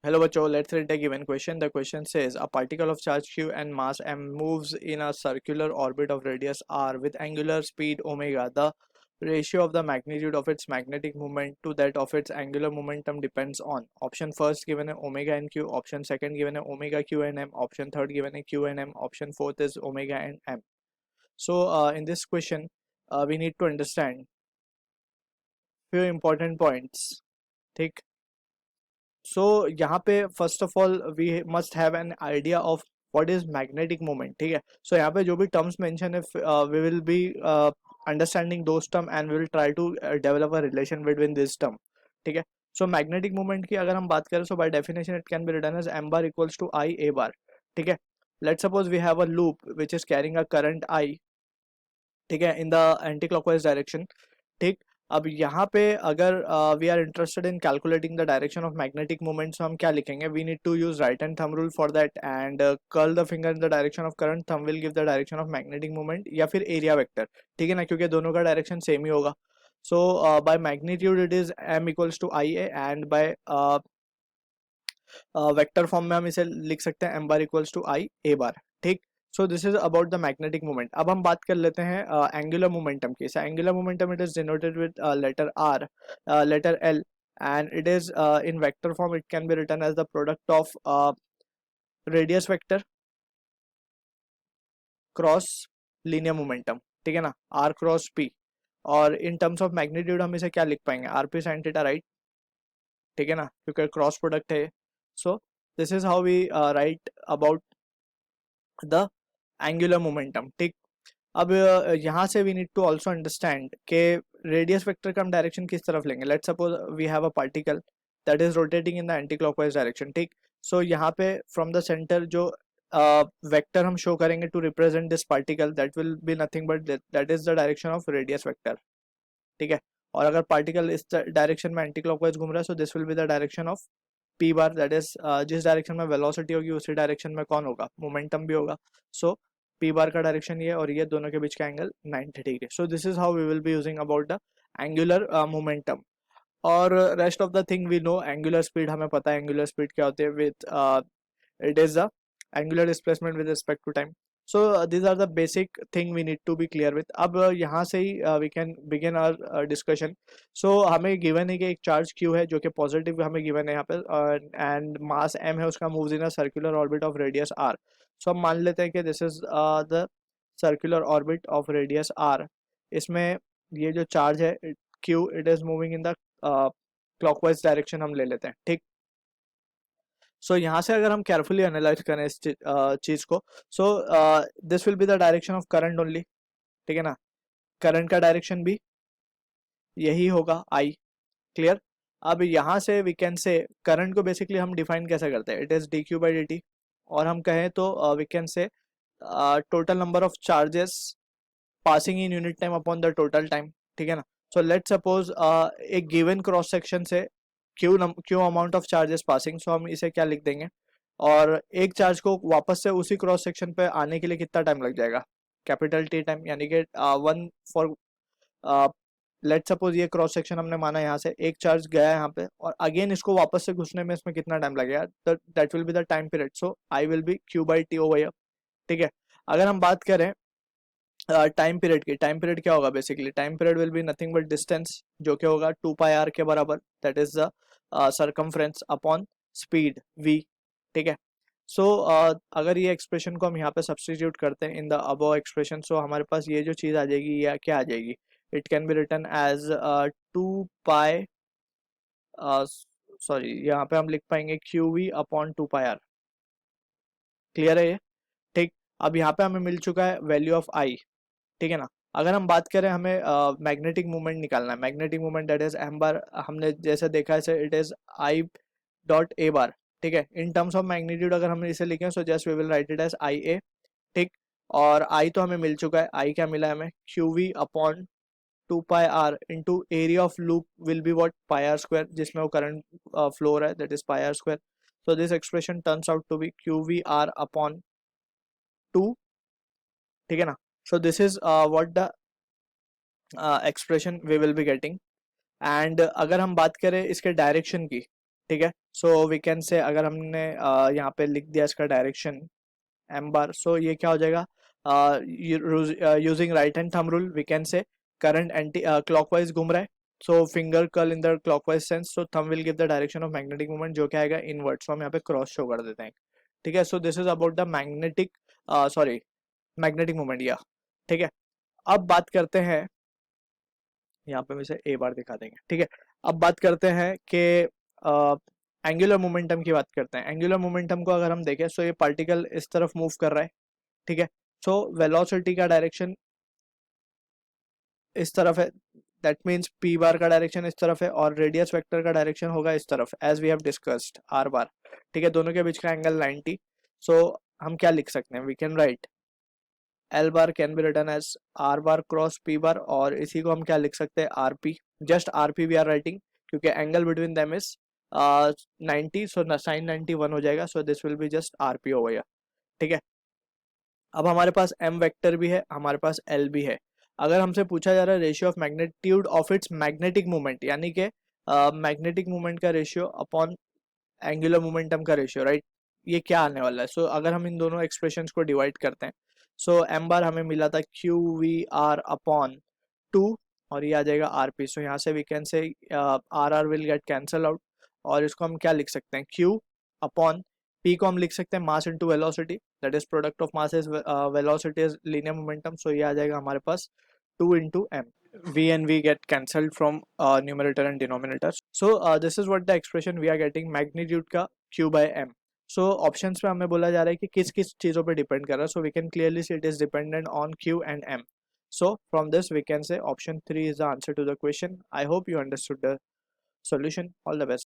Hello bachcho, let's read a given question. The question says a particle of charge q and mass m moves in a circular orbit of radius r with angular speed omega. The ratio of the magnitude of its magnetic moment to that of its angular momentum depends on option first given a omega and q, option second given a omega q and m, option third given a q and m, option fourth is omega and m. So in this question we need to understand few important points. ठीक. So यहाँ पे first of all we must have an idea of what is magnetic moment. ठीक है. So यहाँ पे जो भी terms mention है we will be understanding those term and we will try to develop a relation between this term. ठीक है. So magnetic moment की अगर हम बात करें so by definition it can be written as m bar equals to I a bar. ठीक है. Let's suppose we have a loop which is carrying a current I. ठीक है. In the anti clockwise direction. ठीक. अब यहाँ पे अगर we are interested in calculating the direction of magnetic moment, so हम क्या लिखेंगे? We need to use right hand thumb rule for that and curl the finger in the direction of current. Thumb will give the direction of magnetic moment या फिर area vector. ठीक है ना, क्योंकि दोनों का डायरेक्शन सेम ही होगा. So by magnitude it is m equals to I a and by vector form में हम इसे लिख सकते हैं m bar equals to I a bar. ठीक. So this is about the magnetic moment. अब हम बात कर लेते हैं एंगुलर मोमेंटम की. Angular momentum it is denoted with letter R, letter L, and it is in vector form. It can be written as the product of radius vector cross linear momentum. ठीक है ना, R cross P. और in terms of magnitude हम इसे क्या लिख पाएंगे? RP sin थीटा, राइट. ठीक है ना, क्योंकि क्रॉस प्रोडक्ट है. So this is how we write about the angular momentum. ठीक. अब यहाँ से we need to also understand के रेडियस वेक्टर का हम डायरेक्शन किस तरफ लेंगे. Let's suppose we have a particle that is rotating in the anti clockwise direction. ठीक. सो यहाँ पे फ्रॉम द सेंटर जो वेक्टर हम शो करेंगे to represent this particle that will be nothing but that is the direction of radius vector. ठीक है. और अगर पार्टिकल इस डायरेक्शन में एंटी क्लॉकवाइज घूम रहा है so this will be the direction of P bar. That is जिस डायरेक्शन में वेलोसिटी होगी उसी डायरेक्शन में कौन होगा? मोमेंटम भी होगा. सो पी बार का डायरेक्शन ये और ये दोनों के बीच का angle 90 degree. So this is how we will be using about the angular momentum. और rest of the thing we know. Angular speed हमें पता है एंगुलर स्पीड क्या होती है. With it is the angular displacement with respect to time. So these are the basic thing we need to be clear with. अब यहाँ से ही we can begin our discussion. So हमें given है कि एक charge q है जो कि positive हमें given है यहाँ पे and mass m है, उसका moves in a circular orbit of radius r. So हम मान लेते हैं कि this is the circular orbit of radius r. इसमें ये जो charge है q it is moving in the clockwise direction हम ले लेते हैं. ठीक. सो यहाँ से अगर हम केयरफुली एनालाइज करें इस चीज को, सो this will be the direction of current only. ठीक है ना, करंट का डायरेक्शन भी यही होगा I. क्लियर. अब यहाँ से वी कैन से करंट को बेसिकली हम डिफाइन कैसे करते हैं? It is dq by dt. और हम कहें तो we can say total number of charges passing in unit time upon the total time. ठीक है ना. सो लेट्स सपोज एक गिवन क्रॉस सेक्शन से Q amount of charges passing. So हम इसे क्या लिख देंगे? और एक चार्ज को वापस से उसी क्रॉस सेक्शन पे आने के लिए कितना टाइम लग जाएगा? Capital T time. यानी कि वन फॉर लेट सपोज ये क्रॉस सेक्शन हमने माना, यहाँ से एक चार्ज गया यहाँ पे और अगेन इसको वापस से घुसने में इसमें कितना टाइम लगेगा? That will be the time period. So I will be Q by T over here. ठीक है. अगर हम बात करें टाइम पीरियड की, टाइम पीरियड क्या होगा? Basically time period will be nothing but distance जो कि होगा 2 पाई आर के बराबर. That is the circumference upon speed v. ठीक है. सो अगर ये एक्सप्रेशन को हम यहाँ पे सब्सटीट्यूट करते हैं इन द अबव एक्सप्रेशन, सो हमारे पास ये जो चीज़ आ जाएगी या क्या आ जाएगी? It can be written as 2 pi, sorry यहाँ पे हम लिख पाएंगे q v upon 2 pi r. Clear है ये? ठीक. अब यहाँ पे हमें मिल चुका है वैल्यू ऑफ I. ठीक है ना. अगर हम बात करें हमें मैग्नेटिक मूवमेंट निकालना है. Magnetic movement that is m बार. हमने जैसे देखा है it is I dot a बार. ठीक है. इन टर्म्स ऑफ मैग्नीट्यूड अगर हम इसे लिखें so just we will write it as I a. ठीक. और I तो हमें मिल चुका है. I क्या मिला है हमें? Q v upon 2 pi r into area of loop will be what? Pi r square, जिसमें वो करंट फ्लो हो रहा है, that is pi r square. So this expression turns out to be q v r upon 2. ठीक है ना. So this is what the expression we will be getting. And अगर हम बात करें इसके डायरेक्शन की, ठीक है। सो वी कैन से अगर हमने यहाँ पे लिख दिया इसका डायरेक्शन एम बार, सो ये क्या हो जाएगा, using right hand thumb rule we can say current anti clockwise घूम रहा है, so finger curl in the clockwise sense, so thumb will give the direction of magnetic movement जो क्या आएगा इनवर्ट, सो हम यहाँ पे क्रॉस शो कर देते हैं। ठीक है, so this is about the magnetic sorry magnetic movement या। ठीक है, अब बात करते हैं, यहाँ पे इसे ए बार दिखा देंगे। ठीक है, अब बात करते हैं कि एंगुलर मोमेंटम की बात करते हैं। एंगुलर मोमेंटम को अगर हम देखें, सो ये पार्टिकल इस तरफ मूव कर रहा है। ठीक है, सो वेलोसिटी का डायरेक्शन इस तरफ है, दैट मीन्स पी बार का डायरेक्शन इस तरफ है और रेडियस वेक्टर का डायरेक्शन होगा इस तरफ, as we have discussed r bar. ठीक है, दोनों के बीच का एंगल 90। सो हम क्या लिख सकते हैं, we can write L bar can be written as R bar cross P bar, और इसी को हम क्या लिख सकते हैं, R P, just R P we are writing, क्योंकि angle between them is 90, so sine 91 हो जाएगा, so this will be just R P over here. ठीक है, अब हमारे पास एम वेक्टर भी है, हमारे पास एल भी है। अगर हमसे पूछा जा रहा है ratio of magnitude of its magnetic movement, यानी कि मैग्नेटिक मूवमेंट का रेशियो अपॉन एंगुलर मोमेंटम का रेशियो, राइट, ये क्या आने वाला है। सो अगर हम इन दोनों एक्सप्रेशंस को डिवाइड करते हैं, सो एम बार हमें मिला था क्यू वी आर अपॉन 2, और ये आ जाएगा आर पी। सो यहाँ से we can say r r will get cancel out, और इसको हम क्या लिख सकते हैं, क्यू अपॉन पी को हम लिख सकते हैं mass into velocity, that is product of mass is velocity is linear momentum. So ये आ जाएगा हमारे पास 2 into m. V and V get cancelled from numerator and denominator. So this is what the expression we are getting, magnitude का q by m. So options पे हमें बोला जा रहा है कि किस किस चीज़ों पे डिपेंड कर रहा है. So we can clearly see it is dependent on q and m. So from this we can say option 3 is the answer to the question. I hope you understood the solution. All the best.